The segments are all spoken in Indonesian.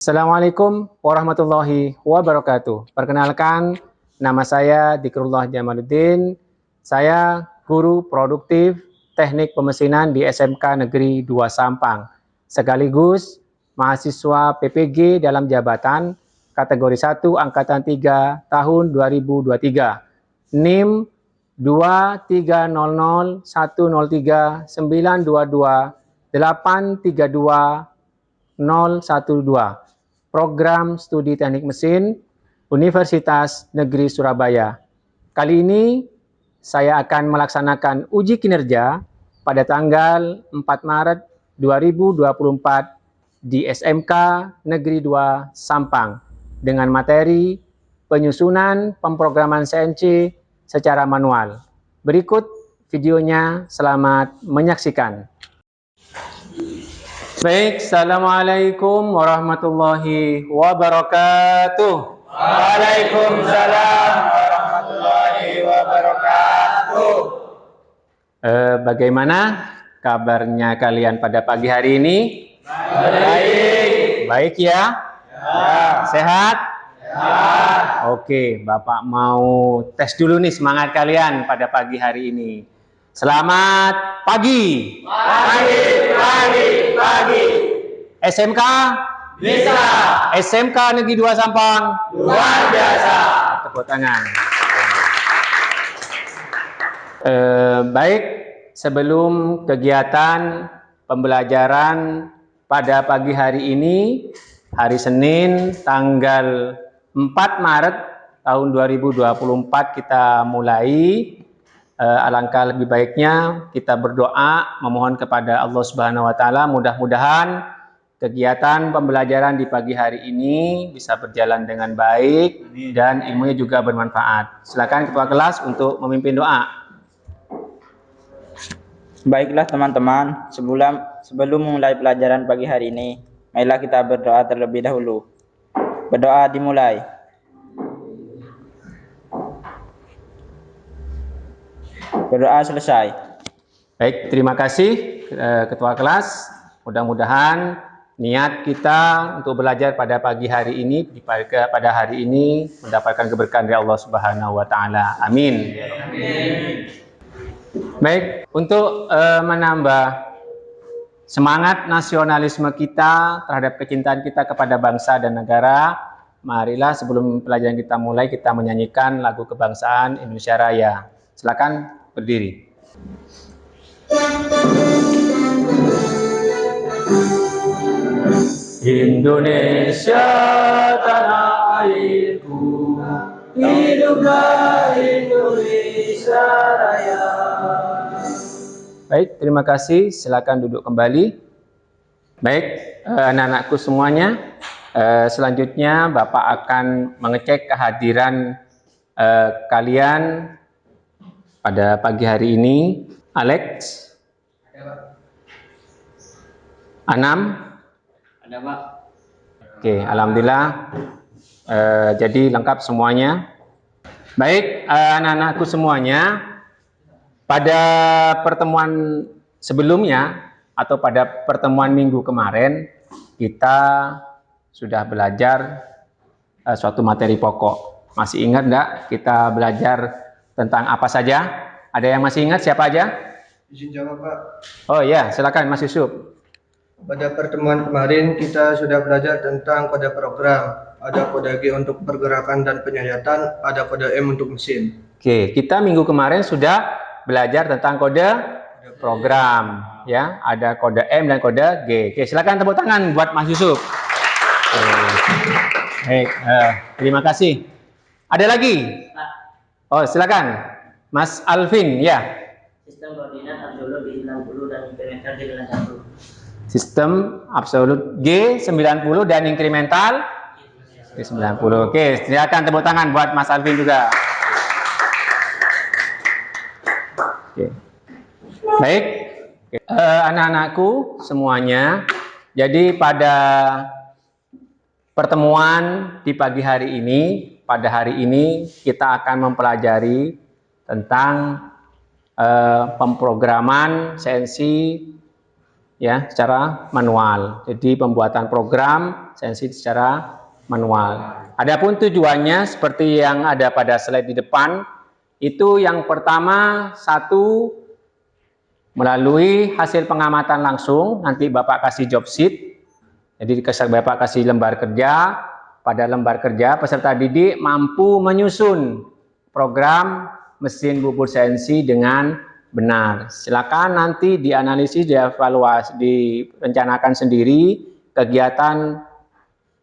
Assalamualaikum warahmatullahi wabarakatuh. Perkenalkan, nama saya Dzikrullah Jamaluddin. Saya guru produktif teknik pemesinan di SMK Negeri 2 Sampang. Sekaligus mahasiswa PPG dalam jabatan kategori 1 angkatan 3 tahun 2023. NIM 23001032922832012. Program Studi Teknik Mesin Universitas Negeri Surabaya. Kali ini saya akan melaksanakan uji kinerja pada tanggal 4 Maret 2024 di SMK Negeri 2 Sampang dengan materi penyusunan pemrograman CNC secara manual. Berikut videonya, selamat menyaksikan. Baik, Assalamualaikum warahmatullahi wabarakatuh. Waalaikumsalam warahmatullahi wabarakatuh. Bagaimana kabarnya kalian pada pagi hari ini? Baik. Baik ya? Ya. Sehat? Ya. Oke, Bapak mau tes dulu nih semangat kalian pada pagi hari ini. Selamat pagi. Pagi. SMK Bisa. SMK Negeri 2 Sampang. Luar biasa. Tepuk tangan. Baik, sebelum kegiatan pembelajaran pada pagi hari ini, hari Senin tanggal 4 Maret tahun 2024 kita mulai. Alangkah lebih baiknya kita berdoa memohon kepada Allah Subhanahu wa taala mudah-mudahan kegiatan pembelajaran di pagi hari ini bisa berjalan dengan baik dan ilmunya juga bermanfaat. Silakan ketua kelas untuk memimpin doa. Baiklah teman-teman, sebelum memulai pelajaran pagi hari ini, marilah kita berdoa terlebih dahulu. Berdoa dimulai. Berdoa selesai. Baik, terima kasih ketua kelas. Mudah-mudahan niat kita untuk belajar pada pagi hari ini, pada hari ini mendapatkan keberkahan dari Allah Subhanahu wa taala. Amin. Amin. Baik, untuk menambah semangat nasionalisme kita terhadap kecintaan kita kepada bangsa dan negara, marilah sebelum pelajaran kita mulai kita menyanyikan lagu kebangsaan Indonesia Raya. Silakan berdiri. Indonesia tanah airku, hiduplah Indonesia Raya. Baik, terima kasih. Silakan duduk kembali. Baik, anak-anakku semuanya, selanjutnya Bapak akan mengecek kehadiran kalian pada pagi hari ini. Alex? Anam? Ada, Pak. Oke, alhamdulillah. Jadi lengkap semuanya. Baik, anak-anakku semuanya, pada pertemuan sebelumnya atau pada pertemuan minggu kemarin kita sudah belajar suatu materi pokok. Masih ingat enggak kita belajar tentang apa saja? Ada yang masih ingat siapa aja? Izin jawab, Pak. Oh ya, silakan Mas Yusuf. Pada pertemuan kemarin kita sudah belajar tentang kode program. Ada kode G untuk pergerakan dan penyayatan, ada kode M untuk mesin. Oke, kita minggu kemarin sudah belajar tentang kode program, ya. Ada kode M dan kode G. Oke, silakan tepuk tangan buat Mas Yusuf. Baik, terima kasih. Ada lagi? Oh, silakan. Mas Alvin, ya. Sistem koordinat absolut di 90 dan inkremental di 91. Sistem absolut G 90 dan inkremental G 90. Oke, silakan tepuk tangan buat Mas Alvin juga. Oke. Baik, anak-anakku semuanya. Jadi pada pertemuan di pagi hari ini, pada hari ini kita akan mempelajari tentang pemrograman CNC ya secara manual. Jadi pembuatan program sainsi secara manual. Adapun tujuannya seperti yang ada pada slide di depan, itu yang pertama, satu, melalui hasil pengamatan langsung, nanti Bapak kasih job sheet, jadi Bapak kasih lembar kerja, pada lembar kerja peserta didik mampu menyusun program mesin bubur CNC dengan benar. Silakan nanti dianalisis, dievaluasi, direncanakan sendiri kegiatan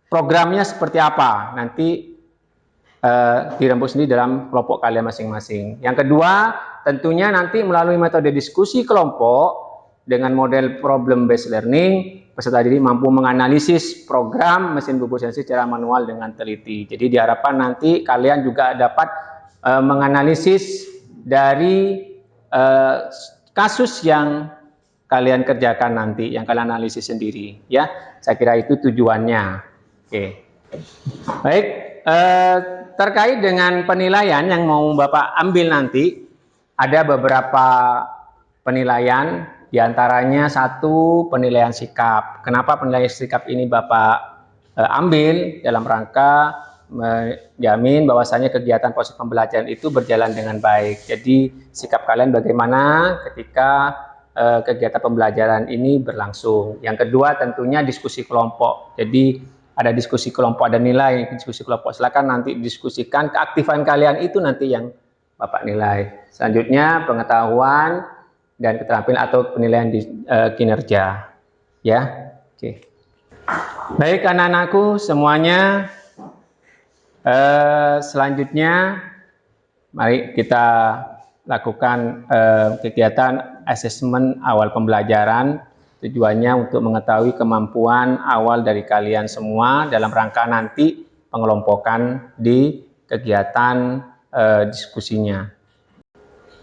programnya seperti apa. Nanti dirembuk sendiri dalam kelompok kalian masing-masing. Yang kedua, tentunya nanti melalui metode diskusi kelompok dengan model problem based learning, peserta didik mampu menganalisis program mesin bubur CNC secara manual dengan teliti. Jadi diharapkan nanti kalian juga dapat menganalisis dari kasus yang kalian kerjakan nanti, yang kalian analisis sendiri, ya. Saya kira itu tujuannya. Oke. Baik, terkait dengan penilaian yang mau Bapak ambil nanti, ada beberapa penilaian, diantaranya satu penilaian sikap. Kenapa penilaian sikap ini Bapak ambil dalam rangka menjamin bahwasanya kegiatan proses pembelajaran itu berjalan dengan baik. Jadi sikap kalian bagaimana ketika kegiatan pembelajaran ini berlangsung. Yang kedua tentunya diskusi kelompok. Jadi ada diskusi kelompok, ada nilai diskusi kelompok. Silakan nanti diskusikan keaktifan kalian itu nanti yang Bapak nilai. Selanjutnya pengetahuan dan keterampilan atau penilaian kinerja. Ya, oke. Baik anak-anakku semuanya. Selanjutnya mari kita lakukan kegiatan asesmen awal pembelajaran. Tujuannya untuk mengetahui kemampuan awal dari kalian semua dalam rangka nanti pengelompokan di kegiatan diskusinya.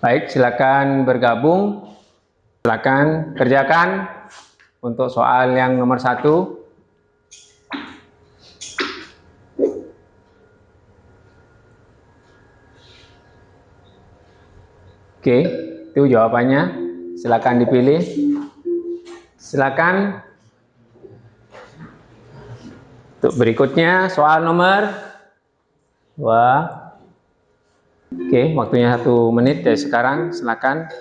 Baik, silakan bergabung, silakan kerjakan untuk soal yang nomor 1. Oke, itu jawabannya. Silakan dipilih. Silakan. Untuk berikutnya soal nomor 2. Oke, waktunya 1 menit dari sekarang. Silakan.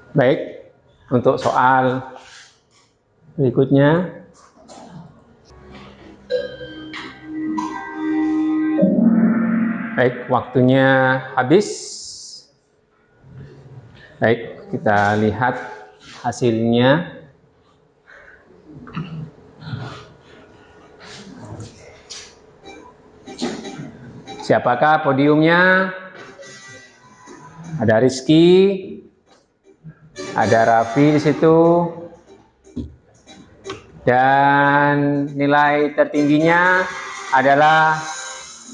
Baik, untuk soal berikutnya. Baik, waktunya habis. Baik, kita lihat hasilnya. Siapakah podiumnya? Ada Rizky, ada Raffi di situ, dan nilai tertingginya adalah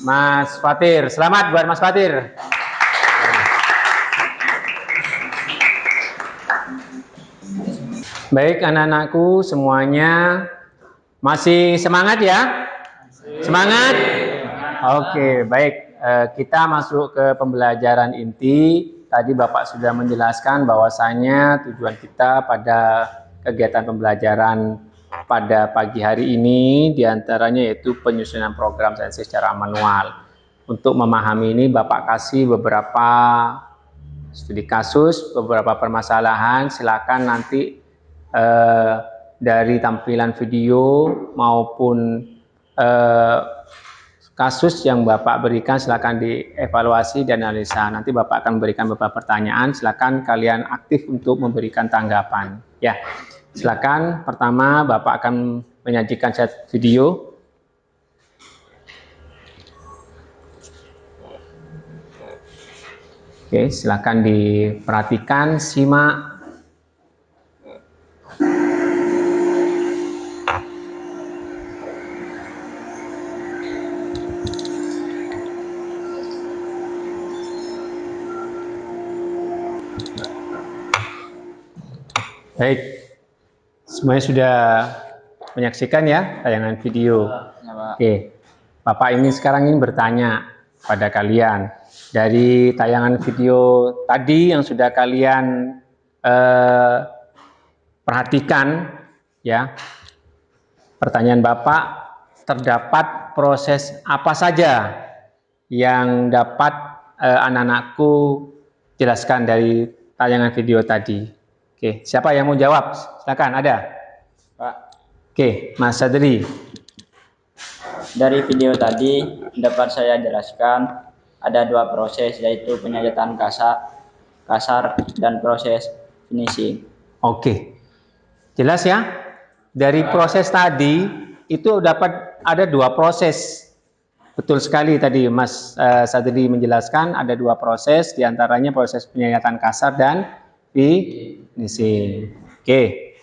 Mas Fatir. Selamat buat Mas Fatir. Baik anak-anakku semuanya, masih semangat ya? Semangat? Oke, baik. Kita masuk ke pembelajaran inti. Tadi Bapak sudah menjelaskan bahwasanya tujuan kita pada kegiatan pembelajaran pada pagi hari ini diantaranya yaitu penyusunan program sains secara manual. Untuk memahami ini Bapak kasih beberapa studi kasus, beberapa permasalahan. Silakan nanti dari tampilan video maupun kasus yang Bapak berikan silakan dievaluasi dan analisa. Nanti Bapak akan memberikan beberapa pertanyaan, silakan kalian aktif untuk memberikan tanggapan. Ya, silakan. Pertama Bapak akan menyajikan set video. Oke, silakan diperhatikan, simak. Baik, Semuanya sudah menyaksikan ya tayangan video. Ya, Pak. Oke, Bapak ini sekarang ini bertanya pada kalian dari tayangan video tadi yang sudah kalian perhatikan ya. Pertanyaan Bapak, terdapat proses apa saja yang dapat anak-anakku jelaskan dari tayangan video tadi? Oke, siapa yang mau jawab? Silakan, ada? Pak, Oke, Mas Sadri. dari video tadi dapat saya jelaskan ada dua proses, yaitu penyayatan kasar dan proses finishing. Oke, jelas ya? Dari proses tadi itu dapat ada dua proses. Betul sekali tadi Mas Sadri menjelaskan ada dua proses, diantaranya proses penyayatan kasar dan finishing. Oke,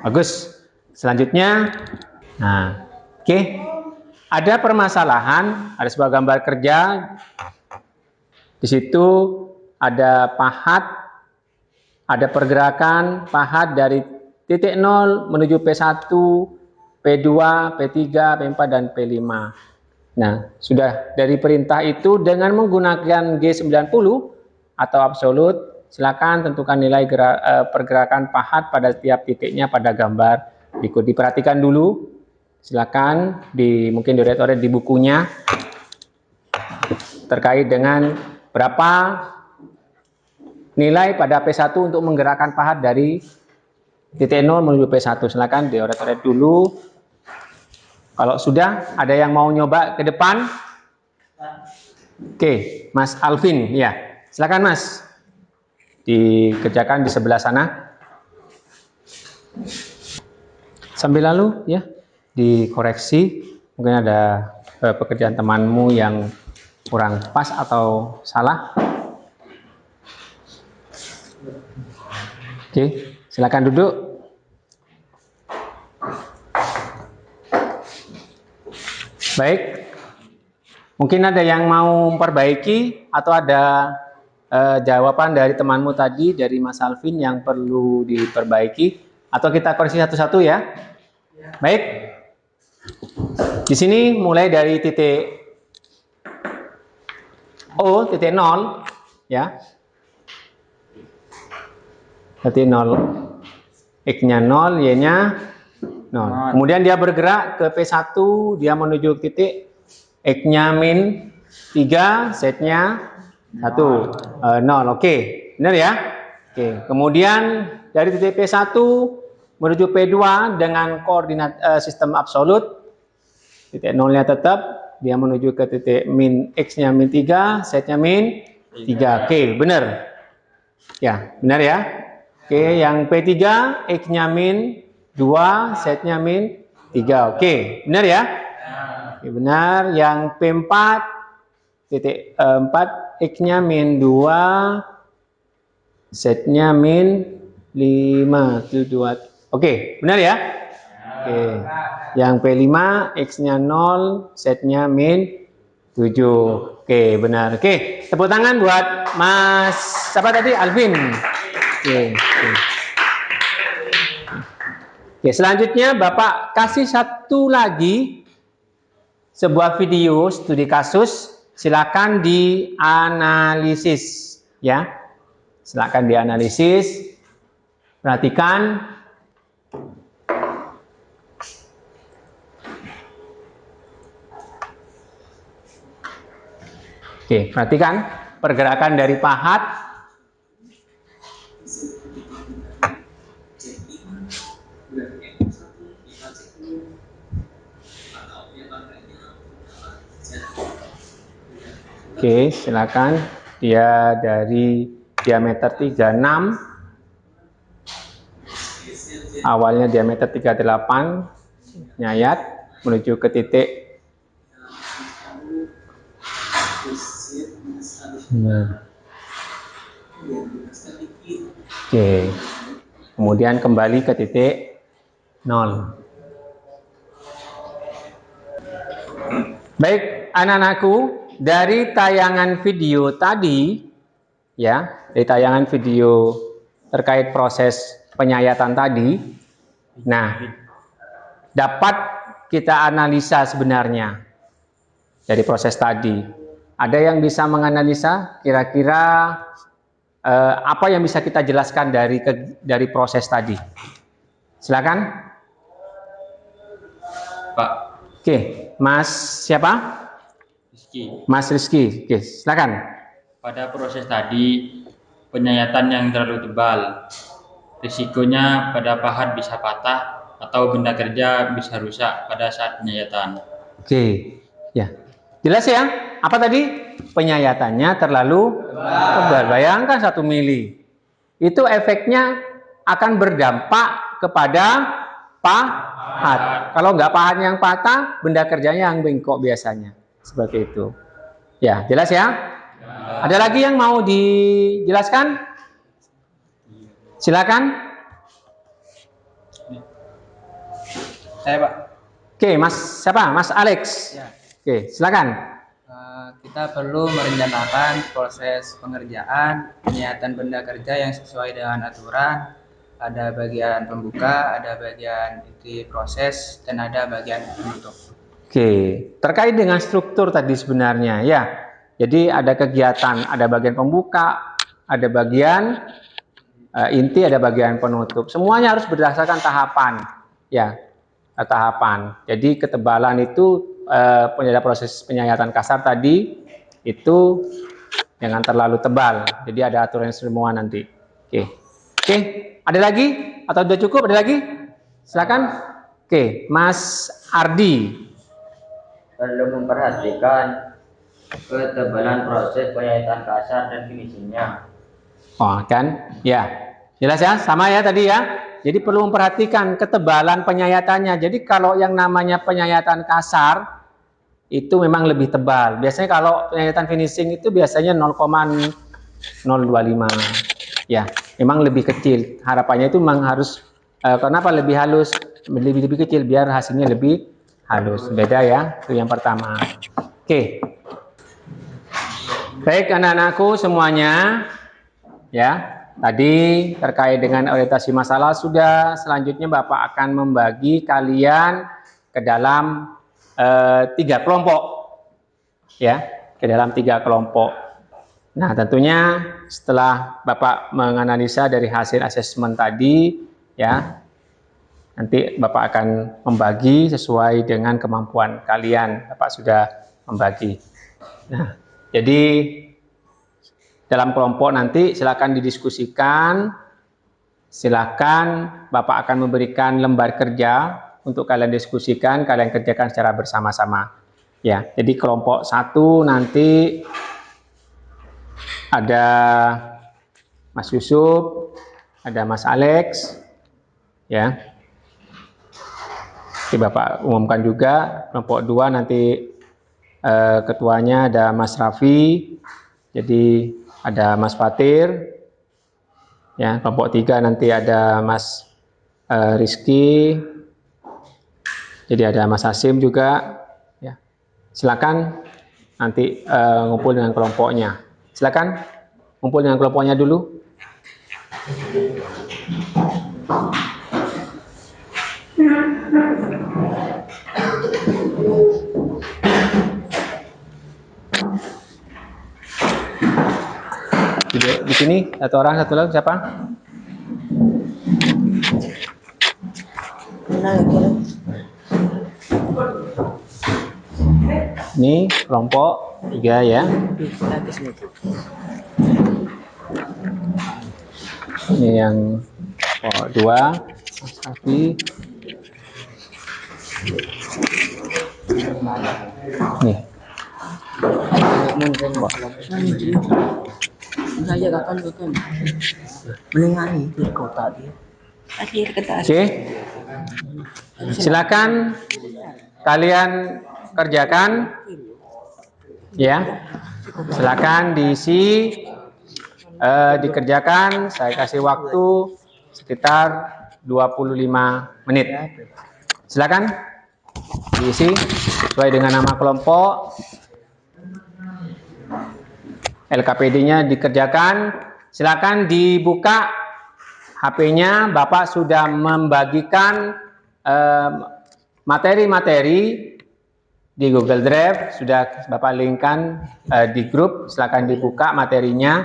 bagus. Selanjutnya, nah, oke, ada permasalahan, ada sebuah gambar kerja. Di situ ada pahat, ada pergerakan pahat dari titik 0 menuju P1, P2, P3, P4, dan P5. Nah, sudah dari perintah itu dengan menggunakan G90 atau absolut, silakan tentukan nilai pergerakan pahat pada setiap titiknya pada gambar berikut. Diperhatikan dulu, silakan mungkin direktorat di bukunya terkait dengan berapa nilai pada P1 untuk menggerakkan pahat dari titik 0 menuju P1. Silakan dioret-oret dulu. Kalau sudah, ada yang mau nyoba ke depan? Oke, Mas Alvin, ya. Silakan Mas. Dikerjakan di sebelah sana. Sambil lalu ya, dikoreksi. Mungkin ada pekerjaan temanmu yang kurang pas atau salah. Oke, silakan duduk. Baik, mungkin ada yang mau memperbaiki atau ada jawaban dari temanmu tadi, dari Mas Alvin yang perlu diperbaiki, atau kita koreksi satu-satu ya. Baik, di sini mulai dari titik O, titik 0 ya, titik 0, X-nya 0, Y-nya 0. Kemudian dia bergerak ke P1, dia menuju titik X-nya min 3, Z-nya 1, 0. Oke, benar ya? Oke, kemudian dari titik P1 menuju P2 dengan koordinat sistem absolut, titik 0-nya tetap, dia menuju ke titik min X-nya min 3, Z-nya min 3. Oke, benar. Ya, benar ya? Oke, yang P3 X-nya min 2, Z-nya min 3. Oke, benar ya? Oke, benar. Yang P4 titik 4 X-nya min 2, Z-nya min 5. Itu 2. Oke, benar ya? Oke. Yang P5 X-nya 0, Z-nya min 7. Oke, benar. Oke, tepuk tangan buat Mas siapa tadi? Alvin. Oke. Oke, selanjutnya Bapak kasih satu lagi sebuah video studi kasus, silakan dianalisis ya. Silakan dianalisis. Perhatikan. Oke, perhatikan pergerakan dari pahat. Oke, silakan. Dia dari diameter 36. Awalnya diameter 38, nyayat menuju ke titik. Oke. Kemudian kembali ke titik 0. Baik, anak-anakku, dari tayangan video tadi ya, dari tayangan video terkait proses penyayatan tadi, Nah, dapat kita analisa sebenarnya dari proses tadi. Ada yang bisa menganalisa kira-kira apa yang bisa kita jelaskan dari proses tadi? Silakan. Pak. Oke, Mas siapa? Rizky. Mas Rizky. Oke, silakan. Pada proses tadi, penyayatan yang terlalu tebal, risikonya pada pahat bisa patah atau benda kerja bisa rusak pada saat penyayatan. Oke, ya. Jelas ya? Apa tadi? Penyayatannya terlalu tebal. Bayangkan 1 mili. Itu efeknya akan berdampak kepada pahat. Kalau nggak pahat yang patah, benda kerjanya yang bengkok biasanya. Seperti itu. Ya, jelas ya? Ada lagi yang mau dijelaskan? Silakan. Saya Pak. Oke, Mas siapa? Mas Alex. Ya. Oke, silakan. Kita perlu merencanakan proses pengerjaan penyayatan benda kerja yang sesuai dengan aturan. Ada bagian pembuka, ada bagian inti proses, dan ada bagian penutup. Oke, terkait dengan struktur tadi sebenarnya ya. Jadi ada kegiatan, ada bagian pembuka, ada bagian inti, ada bagian penutup. Semuanya harus berdasarkan tahapan, ya, tahapan. Jadi ketebalan itu pada proses penyayatan kasar tadi itu jangan terlalu tebal. Jadi ada aturan semua nanti. Oke, ada lagi atau sudah cukup? Ada lagi? Silakan. Oke, Mas Ardi. Perlu memperhatikan ketebalan proses penyayatan kasar dan finishingnya. Oh, kan? Ya. Jelas ya? Sama ya tadi ya? Jadi perlu memperhatikan ketebalan penyayatannya. Jadi kalau yang namanya penyayatan kasar itu memang lebih tebal. Biasanya kalau penyayatan finishing itu biasanya 0,025. Ya, memang lebih kecil. Harapannya itu memang harus kenapa lebih halus, lebih kecil biar hasilnya lebih halus. Beda ya, itu yang pertama. Oke. Baik anak-anakku semuanya, ya. Tadi terkait dengan orientasi masalah sudah. Selanjutnya Bapak akan membagi kalian ke dalam 3 kelompok, ya, ke dalam 3 kelompok. Nah, tentunya setelah Bapak menganalisa dari hasil asesmen tadi, ya, nanti Bapak akan membagi sesuai dengan kemampuan kalian. Bapak sudah membagi. Nah, jadi dalam kelompok nanti silakan didiskusikan. Silakan Bapak akan memberikan lembar kerja untuk kalian diskusikan, kalian kerjakan secara bersama-sama. Ya, jadi kelompok 1 nanti ada Mas Yusuf, ada Mas Alex, ya. Jadi Bapak umumkan juga. Kelompok 2 nanti ketuanya ada Mas Raffi, jadi ada Mas Fatir, ya. Kelompok 3 nanti ada Mas Rizky, jadi ada Mas Hasim juga, ya. Silakan nanti ngumpul dengan kelompoknya. Silakan ngumpul dengan kelompoknya dulu. Di sini satu orang, satu lagi siapa? Ini kelompok 3 ya. Ini yang kelompok 2, Mas Afi. Nih. Saya akan melengani di kota dia. Oke. Silakan kalian kerjakan, ya. Silakan diisi, dikerjakan. Saya kasih waktu sekitar 25 menit. Silakan diisi sesuai dengan nama kelompok. LKPD-nya dikerjakan. Silakan dibuka HP-nya Bapak sudah membagikan materi-materi di Google Drive, sudah Bapak linkkan di grup. Silakan dibuka materinya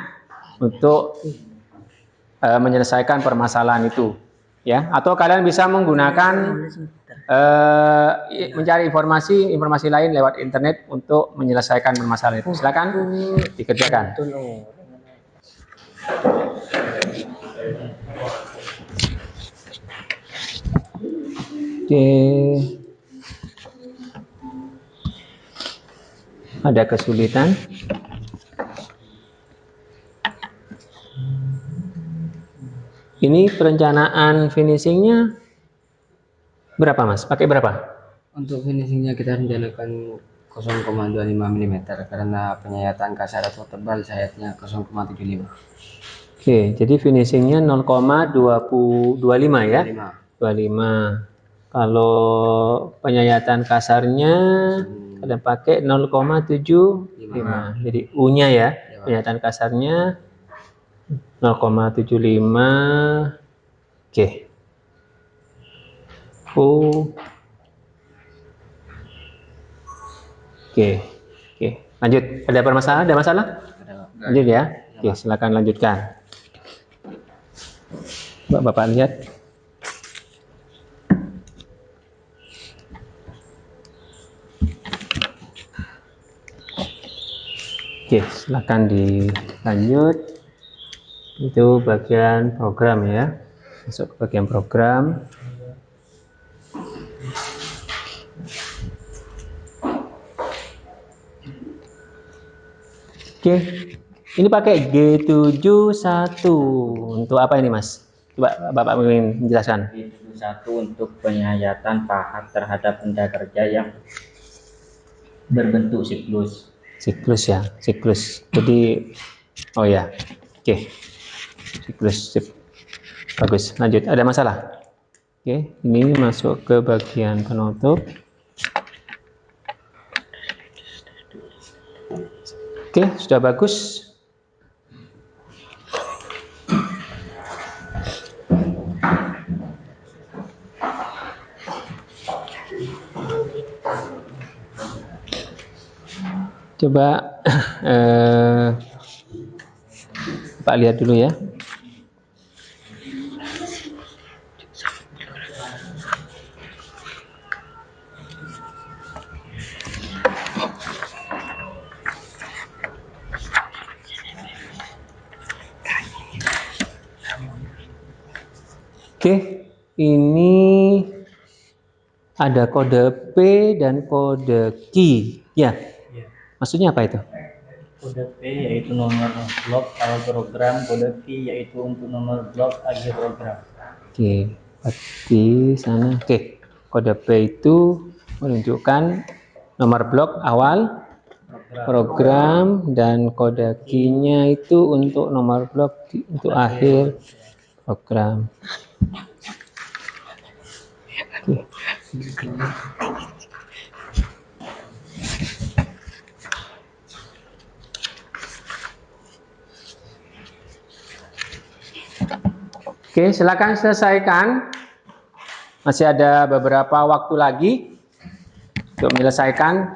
untuk menyelesaikan permasalahan itu, ya. Atau kalian bisa menggunakan mencari informasi lain lewat internet untuk menyelesaikan permasalahan itu. Silakan dikerjakan. Oke. Ada kesulitan? Ini perencanaan finishingnya berapa, Mas? Pakai berapa? Untuk finishingnya kita rencanakan 0,25 mm karena penyayatan kasar atau tebal sayatnya 0,75. Oke, jadi finishingnya 0,25 ya? 25. Kalau penyayatan kasarnya kalian pakai 0,75. Jadi U-nya ya, penyayatan kasarnya 0,75. Oke. Oke. Lanjut. Ada permasalahan? Ada masalah? Lanjut ya. Oke, silakan lanjutkan. Bapak lihat. Oke, silakan dilanjut. Itu bagian program ya. Masuk ke bagian program. Oke, ini pakai G71 untuk apa ini, Mas? Coba Bapak ingin menjelaskan. G71 untuk penyayatan pahat terhadap benda kerja yang berbentuk siklus. Siklus ya, siklus. Jadi, oh ya, oke, siklus, sip. Bagus. Lanjut. Ada masalah? Oke, ini masuk ke bagian penutup. Oke, sudah bagus. Coba Pak lihat dulu ya. Oke, ini ada kode P dan kode Q. Ya, maksudnya apa itu? Kode P yaitu nomor blok awal program, kode Q yaitu untuk nomor blok akhir program. Oke, di sana. Oke, kode P itu menunjukkan nomor blok awal program dan kode Q-nya itu untuk nomor blok untuk akhir program. Oke. Oke, silakan selesaikan. Masih ada beberapa waktu lagi untuk menyelesaikan.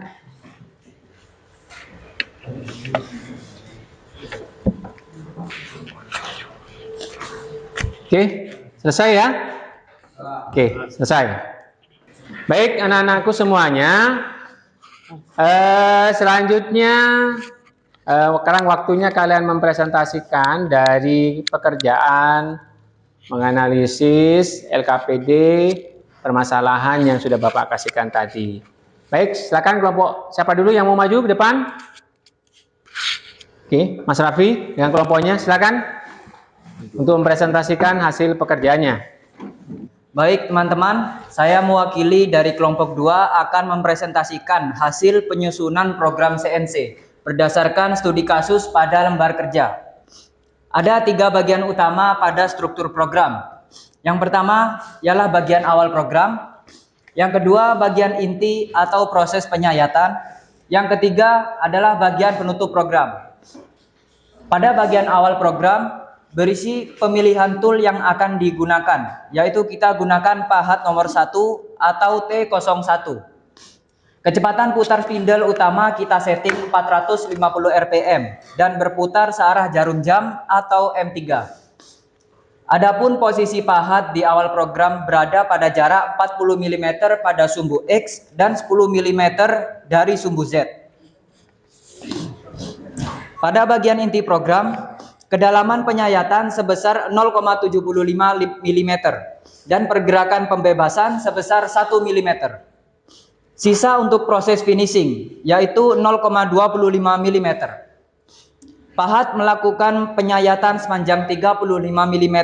Oke, selesai ya? Oke, selesai. Baik, anak-anakku semuanya. Selanjutnya, sekarang waktunya kalian mempresentasikan dari pekerjaan menganalisis LKPD permasalahan yang sudah Bapak kasihkan tadi. Baik, silakan kelompok siapa dulu yang mau maju ke depan? Oke, Mas Raffi dengan kelompoknya silakan untuk mempresentasikan hasil pekerjaannya. Baik teman-teman, saya mewakili dari kelompok 2 akan mempresentasikan hasil penyusunan program CNC berdasarkan studi kasus pada lembar kerja. Ada 3 bagian utama pada struktur program. Yang pertama ialah bagian awal program, yang kedua bagian inti atau proses penyayatan, yang ketiga adalah bagian penutup program. Pada bagian awal program, berisi pemilihan tool yang akan digunakan, yaitu kita gunakan pahat nomor 1 atau T01. Kecepatan putar spindle utama kita setting 450 rpm dan berputar searah jarum jam atau M3. Adapun posisi pahat di awal program berada pada jarak 40 mm pada sumbu X dan 10 mm dari sumbu Z. Pada bagian inti program, kedalaman penyayatan sebesar 0,75 mm dan pergerakan pembebasan sebesar 1 mm. Sisa untuk proses finishing yaitu 0,25 mm. Pahat melakukan penyayatan sepanjang 35 mm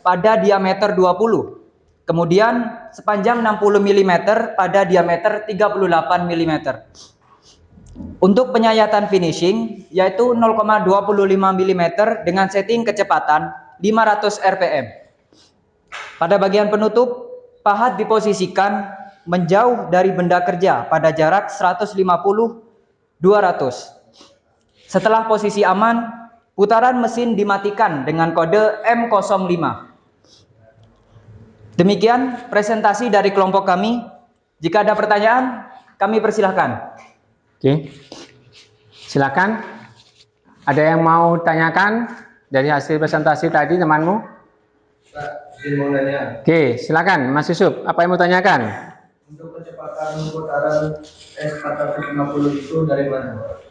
pada diameter 20, kemudian sepanjang 60 mm pada diameter 38 mm. Untuk penyayatan finishing yaitu 0,25 mm dengan setting kecepatan 500 rpm. Pada bagian penutup, pahat diposisikan menjauh dari benda kerja pada jarak 150-200. Setelah posisi aman, putaran mesin dimatikan dengan kode M05. Demikian presentasi dari kelompok kami. Jika ada pertanyaan, kami persilahkan. Oke, silakan. Ada yang mau tanyakan dari hasil presentasi tadi temanmu? Pak, izin mau nanya. Oke, silakan Mas Yusuf. Apa yang mau tanyakan? Untuk kecepatan putaran S450 itu dari mana?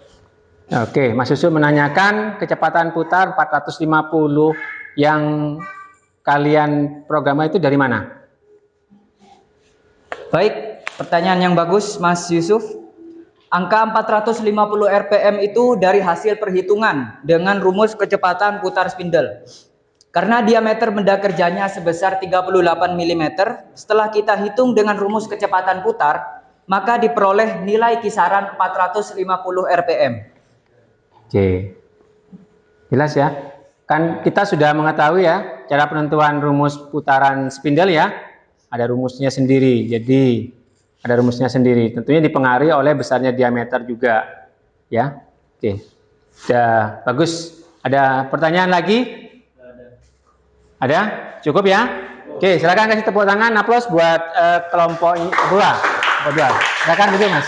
Oke, Mas Yusuf menanyakan kecepatan putar 450 yang kalian programnya itu dari mana? Baik, pertanyaan yang bagus Mas Yusuf. Angka 450 rpm itu dari hasil perhitungan dengan rumus kecepatan putar spindle. Karena diameter benda kerjanya sebesar 38 mm, setelah kita hitung dengan rumus kecepatan putar, maka diperoleh nilai kisaran 450 rpm. Oke, jelas ya. Kan kita sudah mengetahui ya cara penentuan rumus putaran spindle ya. Ada rumusnya sendiri. Jadi ada rumusnya sendiri. Tentunya dipengaruhi oleh besarnya diameter juga ya. Oke, sudah bagus. Ada pertanyaan lagi? Ada? Cukup ya? Oke, silakan kasih tepuk tangan, aplaus buat kelompok dua. Silakan dulu Mas.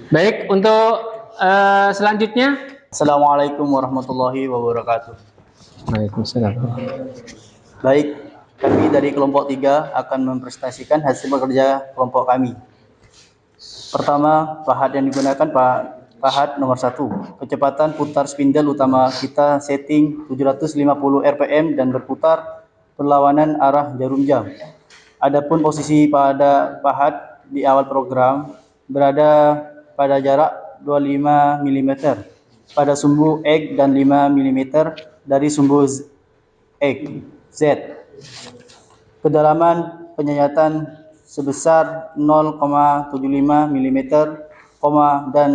Baik, untuk selanjutnya. Assalamualaikum warahmatullahi wabarakatuh. Waalaikumsalam. Baik, kami dari kelompok 3 akan mempresentasikan hasil bekerja kelompok kami. Pertama, pahat yang digunakan pahat nomor 1. Kecepatan putar spindle utama kita setting 750 rpm dan berputar berlawanan arah jarum jam. Adapun posisi pada pahat di awal program berada pada jarak 25 mm pada sumbu X dan 5 mm dari sumbu X Z. Kedalaman penyayatan sebesar 0,75 mm, dan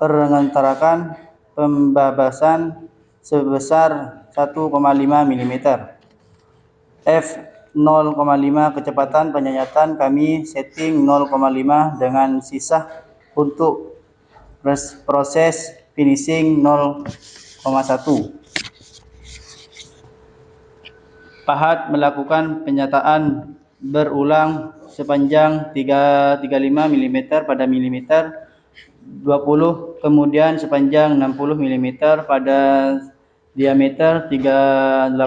pengantarakan pembebasan sebesar 1,5 mm. F 0,5 kecepatan penyayatan kami setting 0,5 dengan sisa untuk proses finishing 0,1. Pahat melakukan penyataan berulang sepanjang 35 mm pada milimeter 20, kemudian sepanjang 60 mm pada diameter 38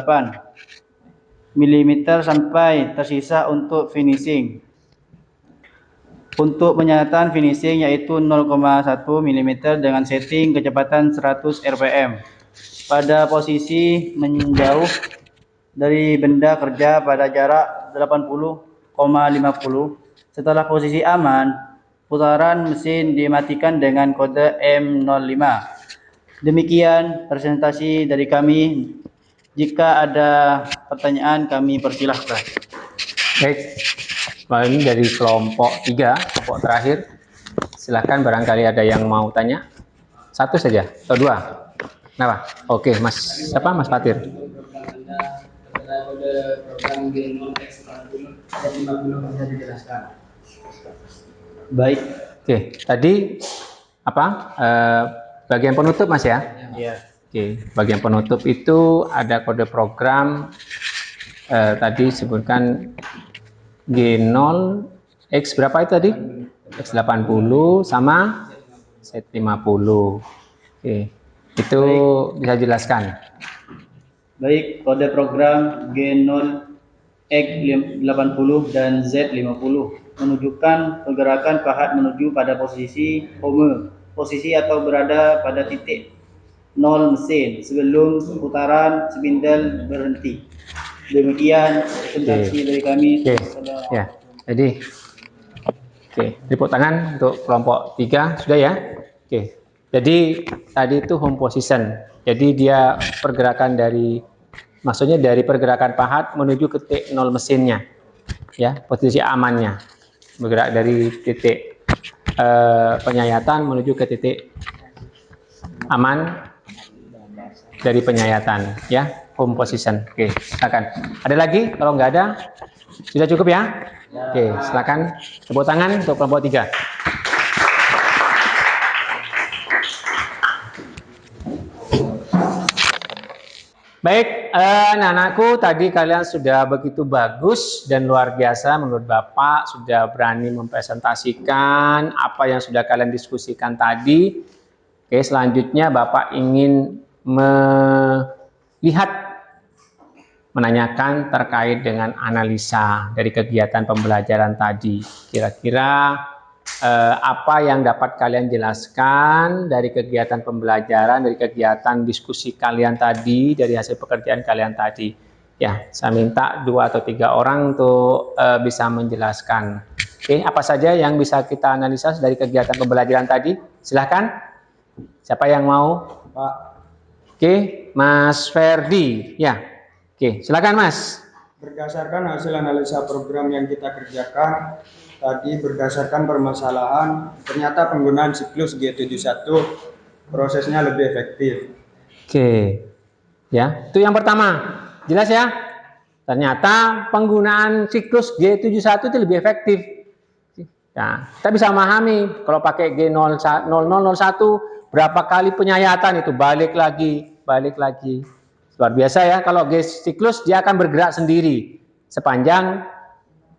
mm sampai tersisa untuk finishing. Untuk penyataan finishing yaitu 0,1 mm dengan setting kecepatan 100 rpm pada posisi menjauh dari benda kerja pada jarak 80,50. Setelah posisi aman, putaran mesin dimatikan dengan kode M05. Demikian presentasi dari kami. Jika ada pertanyaan kami persilahkan. Baik, ini dari kelompok 3, kelompok terakhir. Silahkan barangkali ada yang mau tanya. Satu saja atau dua? Kenapa? Oke, Mas siapa? Mas Fatir. Data kode program G0X40 dan 50 bisa dijelaskan. Baik. Oke, tadi apa? Bagian penutup Mas ya? Ya. Oke, bagian penutup itu ada kode program tadi sebutkan G0 X berapa itu tadi? X80 sama Z50. Oke, itu bisa jelaskan. Baik, kode program G0 X80 dan Z50 menunjukkan pergerakan pahat menuju pada posisi home, posisi atau berada pada titik 0 mesin sebelum putaran spindle berhenti. Demikian presentasi dari kami. Oke, ya. Jadi, oke, tepuk tangan untuk kelompok 3 sudah ya. Oke, jadi tadi itu home position. Jadi dia pergerakan dari, maksudnya dari pergerakan pahat menuju ke titik 0 mesinnya, ya, posisi amannya, bergerak dari titik penyayatan menuju ke titik aman dari penyayatan, ya, home position. Oke, silakan. Ada lagi? Kalau nggak ada, sudah cukup ya? Oke, silakan tepuk tangan untuk kelompok 3. Baik, anak-anakku, tadi kalian sudah begitu bagus dan luar biasa menurut Bapak, sudah berani mempresentasikan apa yang sudah kalian diskusikan tadi. Oke, selanjutnya Bapak ingin menanyakan terkait dengan analisa dari kegiatan pembelajaran tadi. Kira-kira apa yang dapat kalian jelaskan dari kegiatan pembelajaran, dari kegiatan diskusi kalian tadi, dari hasil pekerjaan kalian tadi. Ya, saya minta 2 atau 3 orang untuk bisa menjelaskan. Oke, apa saja yang bisa kita analisa dari kegiatan pembelajaran tadi? Silahkan. Siapa yang mau? Pak. Oke, Mas Ferdi. Ya, oke, silakan Mas. Berdasarkan hasil analisa program yang kita kerjakan, tadi berdasarkan permasalahan, ternyata penggunaan siklus G71 prosesnya lebih efektif. Oke, ya, itu yang pertama. Jelas ya? Ternyata penggunaan siklus G71 itu lebih efektif. Nah, kita bisa memahami kalau pakai G0001 berapa kali penyayatan itu balik lagi. Luar biasa ya, kalau G siklus dia akan bergerak sendiri sepanjang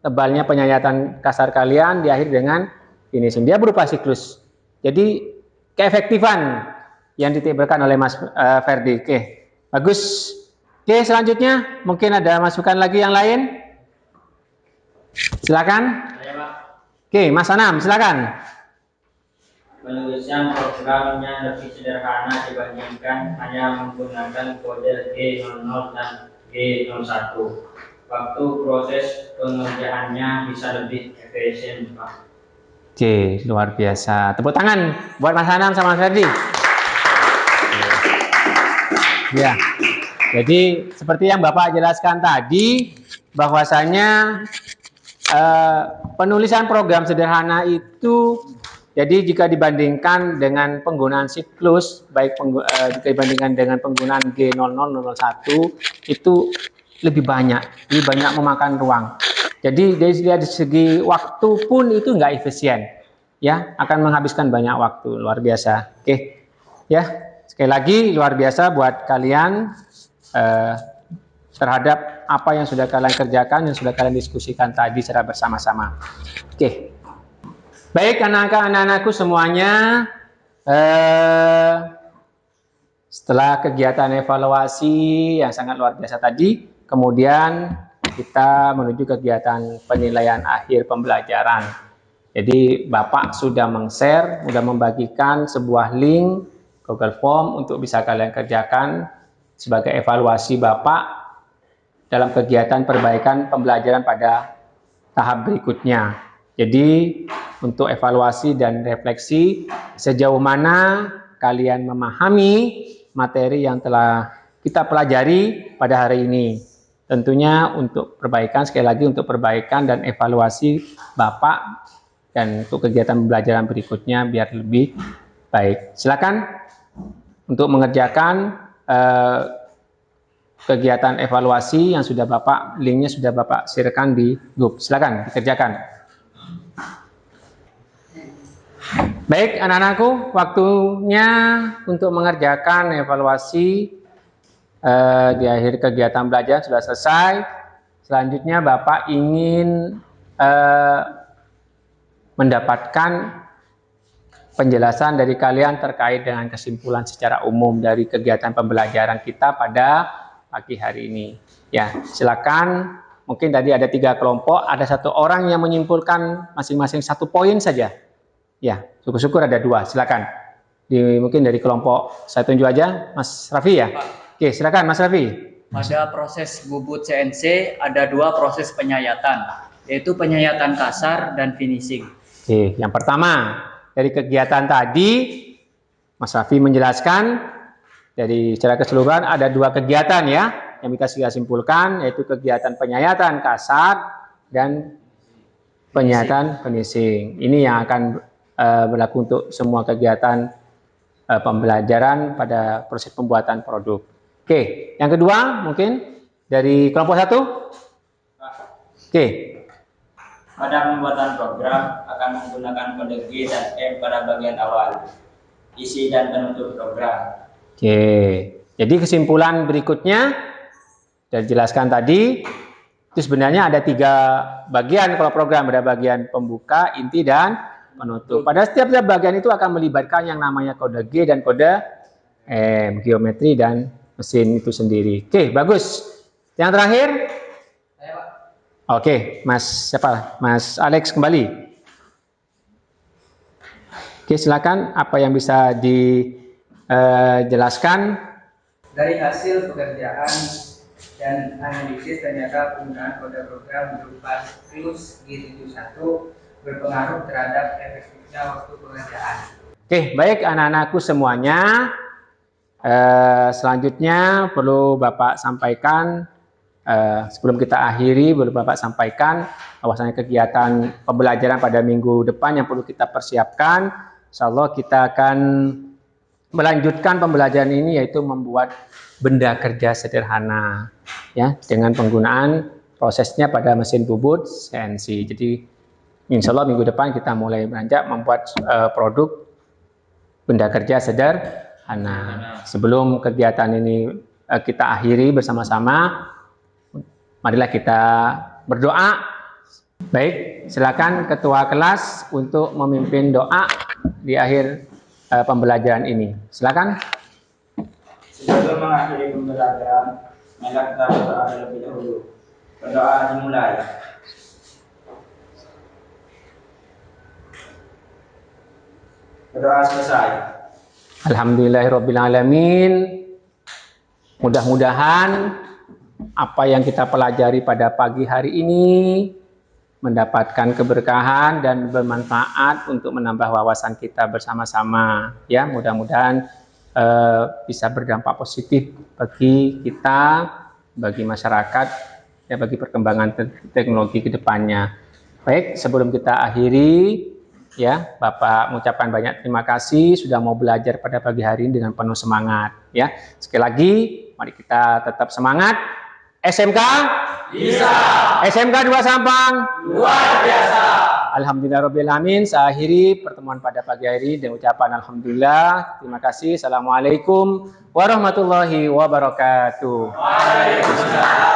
tebalnya penyayatan kasar kalian diakhiri dengan finishing. Dia berupa siklus. Jadi keefektifan yang ditimbulkan oleh Mas Ferdi. Oke, bagus. Oke, selanjutnya mungkin ada masukan lagi yang lain. Silakan. Oke, Mas Anam, silakan. Penulisan programnya lebih sederhana dibandingkan hanya menggunakan kode G00 dan G01. Waktu proses pengerjaannya bisa lebih efisien, Pak. Oke, luar biasa. Tepuk tangan buat Mas Anam sama Mas Ferdi. Ya, jadi seperti yang Bapak jelaskan tadi, bahwasanya penulisan program sederhana itu, jadi jika dibandingkan dengan penggunaan siklus, baik jika dibandingkan dengan penggunaan G0001, itu lebih banyak memakan ruang. Jadi dari segi waktu pun itu nggak efisien, ya, akan menghabiskan banyak waktu. Luar biasa. Oke, ya, sekali lagi luar biasa buat kalian terhadap apa yang sudah kalian kerjakan, yang sudah kalian diskusikan tadi secara bersama-sama. Oke. Baik anak-anakku semuanya, setelah kegiatan evaluasi yang sangat luar biasa tadi, kemudian kita menuju kegiatan penilaian akhir pembelajaran. Jadi Bapak sudah meng-share, sudah membagikan sebuah link Google Form untuk bisa kalian kerjakan sebagai evaluasi Bapak dalam kegiatan perbaikan pembelajaran pada tahap berikutnya. Jadi untuk evaluasi dan refleksi sejauh mana kalian memahami materi yang telah kita pelajari pada hari ini. Tentunya untuk perbaikan, sekali lagi untuk perbaikan dan evaluasi Bapak dan untuk kegiatan pembelajaran berikutnya biar lebih baik. Silakan untuk mengerjakan kegiatan evaluasi yang sudah Bapak, linknya sudah Bapak share-kan di grup. Silakan dikerjakan. Baik anak-anakku, waktunya untuk mengerjakan evaluasi di akhir kegiatan belajar sudah selesai. Selanjutnya Bapak ingin mendapatkan penjelasan dari kalian terkait dengan kesimpulan secara umum dari kegiatan pembelajaran kita pada pagi hari ini. Ya, silakan. Mungkin tadi ada 3 kelompok, ada 1 orang yang menyimpulkan masing-masing 1 poin saja. Ya, syukur-syukur ada 2. Silakan. Mungkin dari kelompok saya tunjuk aja, Mas Raffi ya. Oke, silakan Mas Raffi. Pada proses bubut CNC ada 2 proses penyayatan, yaitu penyayatan kasar dan finishing. Oke, yang pertama dari kegiatan tadi Mas Raffi menjelaskan dari secara keseluruhan ada 2 kegiatan ya yang kita simpulkan, yaitu kegiatan penyayatan kasar dan penyayatan finishing. Ini yang akan berlaku untuk semua kegiatan pembelajaran pada proses pembuatan produk. Oke, yang kedua mungkin dari kelompok 1. Oke. Pada pembuatan program akan menggunakan kode G dan M pada bagian awal, isi dan penutup program. Oke, jadi kesimpulan berikutnya sudah dijelaskan tadi. Itu sebenarnya ada 3 bagian kalau program, ada bagian pembuka, inti, dan penutup. Pada setiap bagian itu akan melibatkan yang namanya kode G dan kode M, geometri dan mesin itu sendiri. Oke, bagus. Yang terakhir? Saya, Pak. Oke, Mas siapa? Mas Alex kembali. Oke, silakan. Apa yang bisa dijelaskan? Dari hasil pekerjaan dan analisis ternyata penggunaan kode program berupa siklus G71 berpengaruh terhadap efektifnya waktu pengerjaan. Oke, baik anak-anakku semuanya. Selanjutnya perlu Bapak sampaikan, sebelum kita akhiri, perlu Bapak sampaikan bahwasanya kegiatan pembelajaran pada minggu depan yang perlu kita persiapkan. Insya Allah kita akan melanjutkan pembelajaran ini, yaitu membuat benda kerja sederhana ya dengan penggunaan prosesnya pada mesin bubut CNC. Jadi insya Allah minggu depan kita mulai beranjak membuat produk benda kerja sederhana. Sebelum kegiatan ini kita akhiri bersama-sama, marilah kita berdoa. Baik, silakan ketua kelas untuk memimpin doa di akhir pembelajaran ini. Silakan. Sebelum mengakhiri pembelajaran, marilah kita berdoa terlebih dahulu. Berdoa dimulai. Berdoa selesai. Alhamdulillahirrabbilalamin. Mudah-mudahan apa yang kita pelajari pada pagi hari ini mendapatkan keberkahan dan bermanfaat untuk menambah wawasan kita bersama-sama. Ya, mudah-mudahan bisa berdampak positif bagi kita, bagi masyarakat, ya bagi perkembangan teknologi ke depannya. Baik, sebelum kita akhiri, ya, Bapak mengucapkan banyak terima kasih sudah mau belajar pada pagi hari ini dengan penuh semangat. Ya, sekali lagi, mari kita tetap semangat. SMK bisa. SMK 2 Sampang luar biasa. Alhamdulillahirrabbilalamin. Saya akhiri pertemuan pada pagi hari dengan ucapan alhamdulillah. Terima kasih. Assalamualaikum warahmatullahi wabarakatuh. Waalaikumsalam.